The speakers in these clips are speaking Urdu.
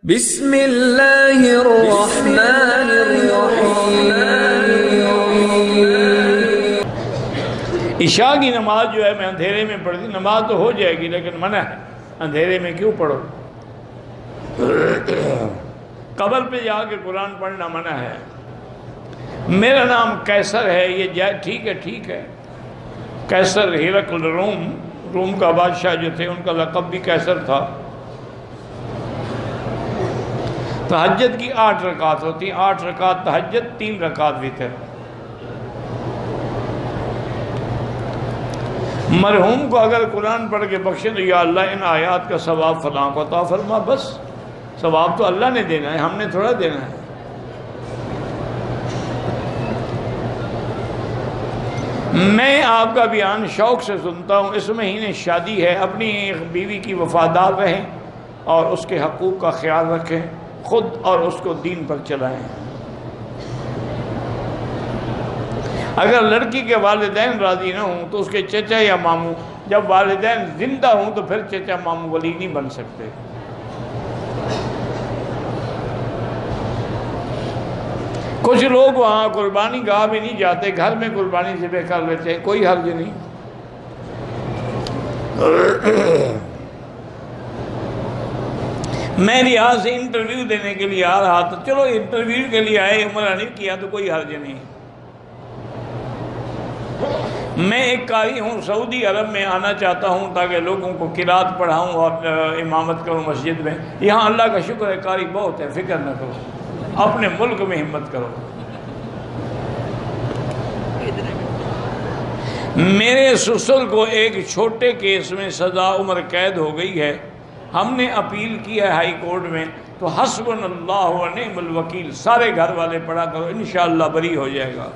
بسم اللہ الرحمن الرحیم۔ عشاء کی نماز جو ہے میں اندھیرے میں پڑھتی، نماز تو ہو جائے گی لیکن منع ہے، اندھیرے میں کیوں پڑھو؟ قبر پہ جا کے قرآن پڑھنا منع ہے۔ میرا نام قیصر ہے، یہ جائے ٹھیک ہے۔ قیصر ہرقل روم کا بادشاہ جو تھے ان کا لقب بھی قیصر تھا۔ تہجد کی 8 رکعت ہوتی، 8 رکعت تہجد، 3 رکعت وتر۔ مرحوم کو اگر قرآن پڑھ کے بخشے تو یا اللہ ان آیات کا ثواب فلاں کو عطا فرما، بس ثواب تو اللہ نے دینا ہے، ہم نے تھوڑا دینا ہے۔ میں آپ کا بیان شوق سے سنتا ہوں، اس مہینے شادی ہے، اپنی بیوی کی وفادار رہیں اور اس کے حقوق کا خیال رکھیں، خود اور اس کو دین پر چلائیں۔ اگر لڑکی کے والدین راضی نہ ہوں تو اس کے چچا یا ماموں، جب والدین زندہ ہوں تو پھر چچا ماموں ولی نہیں بن سکتے۔ کچھ لوگ وہاں قربانی گاہ بھی نہیں جاتے، گھر میں قربانی ذبح کر لیتے ہیں، کوئی حرج نہیں۔ میں ریاض سے انٹرویو دینے کے لیے آ رہا تھا، چلو انٹرویو کے لیے آئے، عمرہ نہیں کیا تو کوئی حرج نہیں۔ میں ایک قاری ہوں، سعودی عرب میں آنا چاہتا ہوں تاکہ لوگوں کو قرات پڑھاؤں اور امامت کروں مسجد میں۔ یہاں اللہ کا شکر ہے قاری بہت ہے، فکر نہ کرو، اپنے ملک میں ہمت کرو۔ میرے سسر کو ایک چھوٹے کیس میں سزا عمر قید ہو گئی ہے، ہم نے اپیل کی ہے ہائی کورٹ میں، تو حسبنا اللہ و نعم الوکیل سارے گھر والے پڑھا کرو، انشاءاللہ بری ہو جائے گا۔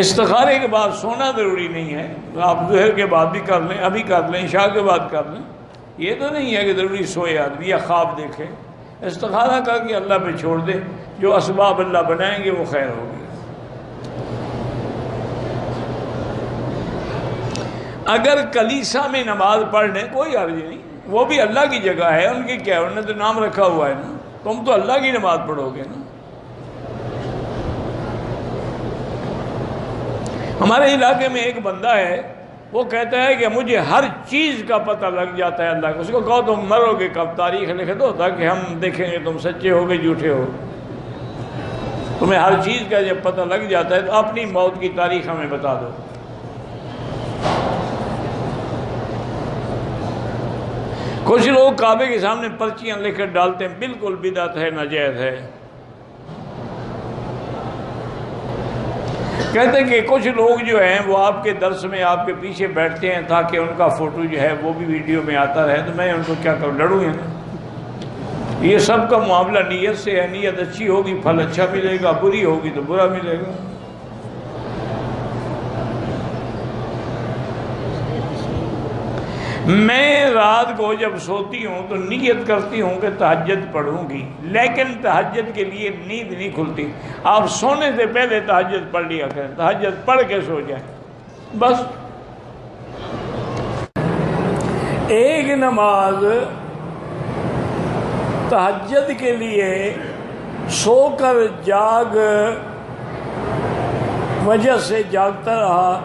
استخارے کے بعد سونا ضروری نہیں ہے، آپ ظہر کے بعد بھی کر لیں، ابھی کر لیں، عشاء کے بعد کر لیں، یہ تو نہیں ہے کہ ضروری سوئے آدمی یا خواب دیکھے۔ استخارہ کر کے اللہ پہ چھوڑ دے، جو اسباب اللہ بنائیں گے وہ خیر ہوگی۔ اگر کلیسا میں نماز پڑھ لیں کوئی حرج نہیں، وہ بھی اللہ کی جگہ ہے، ان کی کیا ہے، انہوں نے تو نام رکھا ہوا ہے نا، تم تو اللہ کی نماز پڑھو گے نا۔ ہمارے علاقے میں ایک بندہ ہے، وہ کہتا ہے کہ مجھے ہر چیز کا پتہ لگ جاتا ہے اللہ کو۔ اس کو کہو تم مرو گے کب، تاریخ لکھ دو تاکہ ہم دیکھیں گے تم سچے ہو گے جھوٹے ہو۔ تمہیں ہر چیز کا جب پتہ لگ جاتا ہے تو اپنی موت کی تاریخ ہمیں بتا دو۔ کچھ لوگ کعبے کے سامنے پرچیاں لکھ کر ڈالتے ہیں، بالکل بدعت ہے، ناجائز ہے۔ کہتے ہیں کہ کچھ لوگ جو ہیں وہ آپ کے درس میں آپ کے پیچھے بیٹھتے ہیں تاکہ ان کا فوٹو جو ہے وہ بھی ویڈیو میں آتا رہے، تو میں ان کو کیا کروں، لڑوں یا نہیں؟ یہ سب کا معاملہ نیت سے ہے، نیت اچھی ہوگی پھل اچھا ملے گا، بری ہوگی تو برا ملے گا۔ میں رات کو جب سوتی ہوں تو نیت کرتی ہوں کہ تہجد پڑھوں گی، لیکن تہجد کے لیے نیند نہیں کھلتی۔ آپ سونے سے پہلے تہجد پڑھ لیا کریں، تہجد پڑھ کے سو جائیں بس۔ ایک نماز تہجد کے لیے سو کر جاگ وجہ سے جاگتا رہا،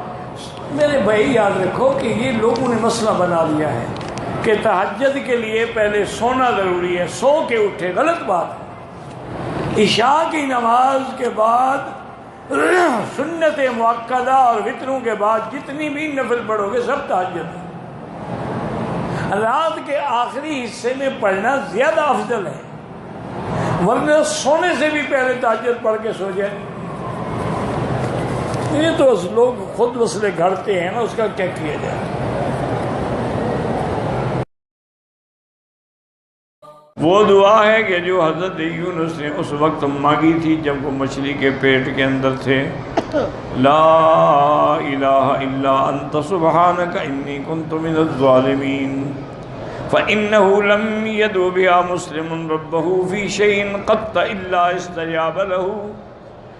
میرے بھائی یاد رکھو کہ یہ لوگوں نے مسئلہ بنا لیا ہے کہ تہجد کے لیے پہلے سونا ضروری ہے، سو کے اٹھے، غلط بات ہے۔ عشاء کی نماز کے بعد سنت مؤکدہ اور وتروں کے بعد جتنی بھی نفل پڑھو گے سب تہجد ہے۔ رات کے آخری حصے میں پڑھنا زیادہ افضل ہے، ورنہ سونے سے بھی پہلے تہجد پڑھ کے سو جائیں۔ یہ تو لوگ خود مسئلے گھڑتے ہیں نا، اس کا کیا کیا جائے۔ وہ دعا ہے کہ جو حضرت یونس نے اس وقت مانگی تھی جب وہ مچھلی کے پیٹ کے اندر تھے، لا الہ الا انت سبحانک انی کنت من الظالمین، فإنه لم يدع بها مسلم ربه في شيء قط الا استجاب له۔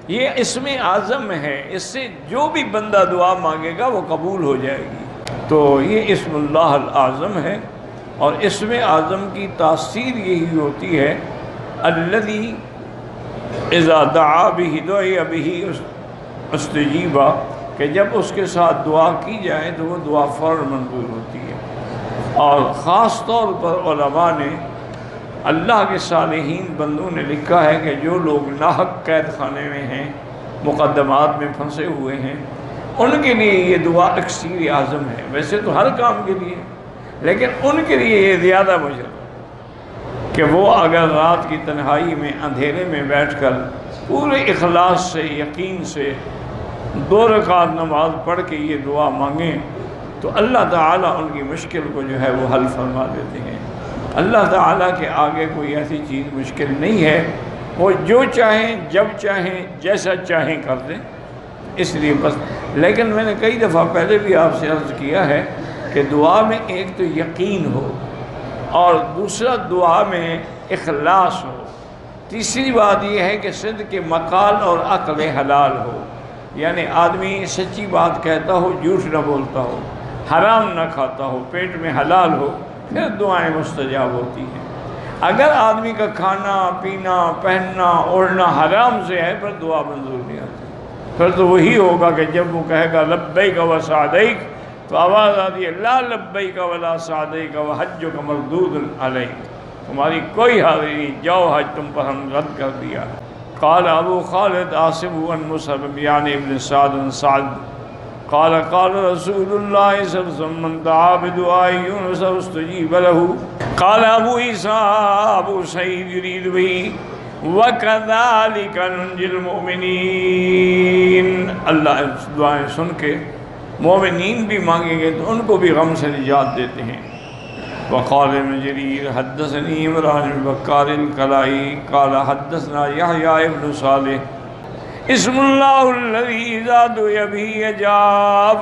یہ اسم اعظم ہے، اس سے جو بھی بندہ دعا مانگے گا وہ قبول ہو جائے گی۔ تو یہ اسم اللہ الاعظم ہے، اور اسم اعظم کی تاثیر یہی ہوتی ہے الذی اذا دعا به دعی به استجیب، کہ جب اس کے ساتھ دعا کی جائے تو وہ دعا فوراً منظور ہوتی ہے۔ اور خاص طور پر علماء نے، اللہ کے صالحین بندوں نے لکھا ہے کہ جو لوگ ناحق قید خانے میں ہیں، مقدمات میں پھنسے ہوئے ہیں، ان کے لیے یہ دعا اکسیر اعظم ہے۔ ویسے تو ہر کام کے لیے، لیکن ان کے لیے یہ زیادہ مجرد کہ وہ اگر رات کی تنہائی میں اندھیرے میں بیٹھ کر پورے اخلاص سے، یقین سے 2 رکعت نماز پڑھ کے یہ دعا مانگیں تو اللہ تعالیٰ ان کی مشکل کو جو ہے وہ حل فرما دیتے ہیں۔ اللہ تعالیٰ کے آگے کوئی ایسی چیز مشکل نہیں ہے، وہ جو چاہیں جب چاہیں جیسا چاہیں کر دیں۔ اس لیے بس، لیکن میں نے کئی دفعہ پہلے بھی آپ سے عرض کیا ہے کہ دعا میں ایک تو یقین ہو، اور دوسرا دعا میں اخلاص ہو، تیسری بات یہ ہے کہ صدق کے مقال اور عقل حلال ہو، یعنی آدمی سچی بات کہتا ہو، جھوٹ نہ بولتا ہو، حرام نہ کھاتا ہو، پیٹ میں حلال ہو، پھر دعائیں مستجاب ہوتی ہیں۔ اگر آدمی کا کھانا پینا پہننا اوڑھنا حرام سے ہے پھر دعا منظور نہیں آتی۔ پھر تو وہی ہوگا کہ جب وہ کہے گا لبیک و سعدیک تو آواز آتی ہے لا لبیک ولا سعدیک وحجک مردود علیک، تمہاری کوئی حاضری نہیں، جاؤ حج تم پر ہم رد کر دیا۔ قال ابو خالد عاصم عن مصعب یعنی ابن سعد قال قال رسول اللہ صلی اللہ علیہ وسلم من دعا بدعاء یونس استجیب له قال ابو عیسیٰ ابو سعید یرید بھی وَكَذَلِكَ نُنْجِي الْمُؤْمِنِينَ۔ اللہ دعائیں سن کے مومنین بھی مانگیں گے تو ان کو بھی غم سے نجات دیتے ہیں۔ وقال ابن جریر حدثني عمران بن بکار الکلائی قال حدثنا یحییٰ ابن صالح اسم اللہ الذی اذا دعی به اجاب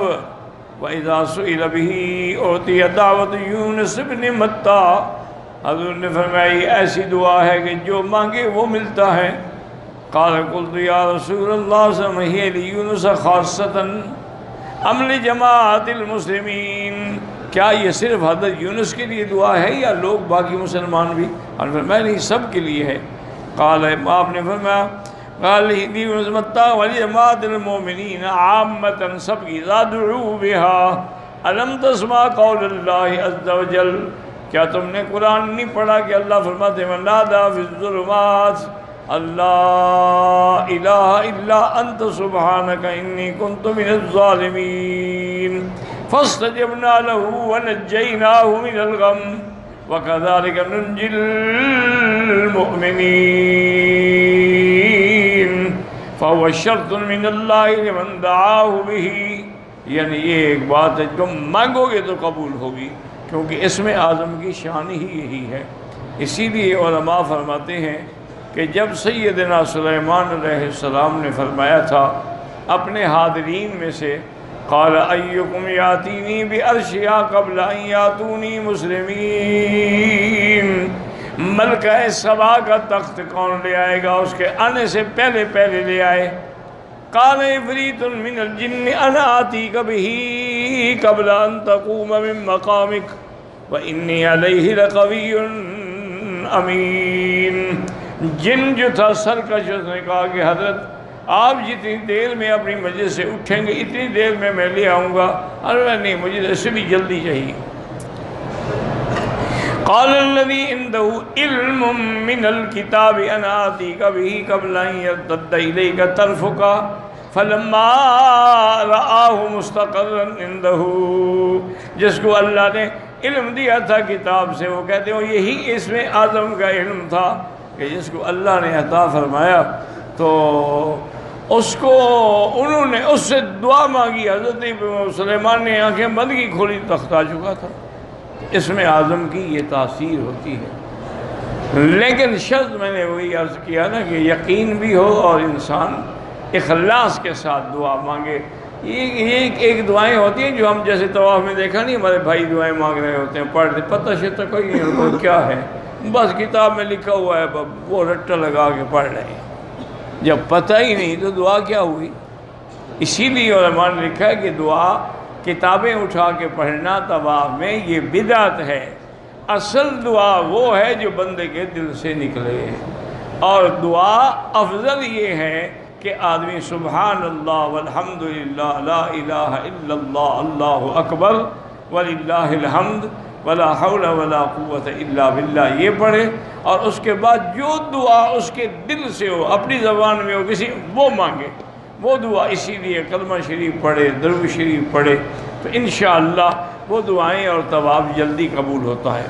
واذا سئل به اعطی دعوت یونس بن متی۔ حضور نے فرمائی ایسی دعا ہے کہ جو مانگے وہ ملتا ہے۔ قال قلت یا رسول اللہ صلی اللہ علیہ وسلم هي ليونس خاصة ام لجماعت المسلمین، کیا یہ صرف حضرت یونس کے لیے دعا ہے یا لوگ باقی مسلمان بھی؟ اور فرمایا نہیں، سب کے لیے ہے۔ قال آپ نے فرمایا قال ليونس متی ولجماعت المؤمنین عامة، سب کی ذا دعو بها الم تسمع قول اللہ عز وجل، کیا تم نے قرآن نہیں پڑھا کہ اللہ فرماتے ہیں وَنَادَى فِي الظُّلُمَاتِ اللہ الہ الا انت سبحانک انی کنت من الظالمین فاستجبنا له ونجیناہ من الغم وَكَذَلِكَ نُنْجِي الْمُؤْمِنِينَ فَهُوَ شَرْطٌ مِّنَ اللَّهِ لِمَنْ دَعَاهُ بِهِ، یعنی یہ ایک بات ہے تم مانگو گے تو قبول ہوگی، کیونکہ اسم اعظم کی شان ہی یہی ہے۔ اسی لیے علماء فرماتے ہیں کہ جب سیدنا سلیمان علیہ السلام نے فرمایا تھا اپنے حاضرین میں سے قال ایکم یاتینی بعرشہا قبل ان یاتونی مسلمین، ملکہ سبا کا تخت کون لے آئے گا؟ اس کے آنے سے پہلے پہلے لے آئے۔ قال عفریت من الجن انا آتیک بہ قبل ان تقوم من مقامک وانی علیہ لقوی امین۔ جن جو تھا سرکش، اس نے کہا کہ حضرت آپ جتنی دیر میں اپنی مجلس سے اٹھیں گے اتنی دیر میں لے آؤں گا۔ اور نہیں، مجھے اس سے بھی جلدی چاہیے۔ قال الذی عنده علم من الکتاب انا آتیک بہ قبل ان یرتد الیک طرفک فلما رآہ مستقرا عنده، جس کو اللہ نے علم دیا تھا کتاب سے، وہ کہتے ہیں یہی اسم اعظم کا علم تھا کہ جس کو اللہ نے عطا فرمایا تو اس کو انہوں نے اس سے دعا مانگی۔ حضرت سلیمان نے آنکھیں بند کی، کھولی تخت آ چکا تھا۔ اسم اعظم کی یہ تاثیر ہوتی ہے، لیکن شرط میں نے وہی عرض کیا نا کہ یقین بھی ہو اور انسان اخلاص کے ساتھ دعا مانگے۔ یہ ایک دعائیں ہوتی ہیں جو ہم جیسے طواف میں دیکھا نہیں، ہمارے بھائی دعائیں مانگ رہے ہوتے ہیں، پڑھتے پتہ شتہ کوئی نہیں ان کو کیا ہے، بس کتاب میں لکھا ہوا ہے وہ رٹا لگا کے پڑھ رہے ہیں، جب پتہ ہی نہیں تو دعا کیا ہوئی؟ اسی لیے علماء نے لکھا ہے کہ دعا کتابیں اٹھا کے پڑھنا طواف میں یہ بدعت ہے، اصل دعا وہ ہے جو بندے کے دل سے نکلے، اور دعا افضل یہ ہے کہ آدمی سبحان اللہ والحمدللہ لا الہ الا اللہ اللہ اکبر وللہ الحمد ولا حول ولا قوت الا باللہ یہ پڑھے، اور اس کے بعد جو دعا اس کے دل سے ہو، اپنی زبان میں ہو کسی، وہ مانگے وہ دعا۔ اسی لیے کلمہ شریف پڑھے، درود شریف پڑھے، تو انشاءاللہ وہ دعائیں اور ثواب جلدی قبول ہوتا ہے۔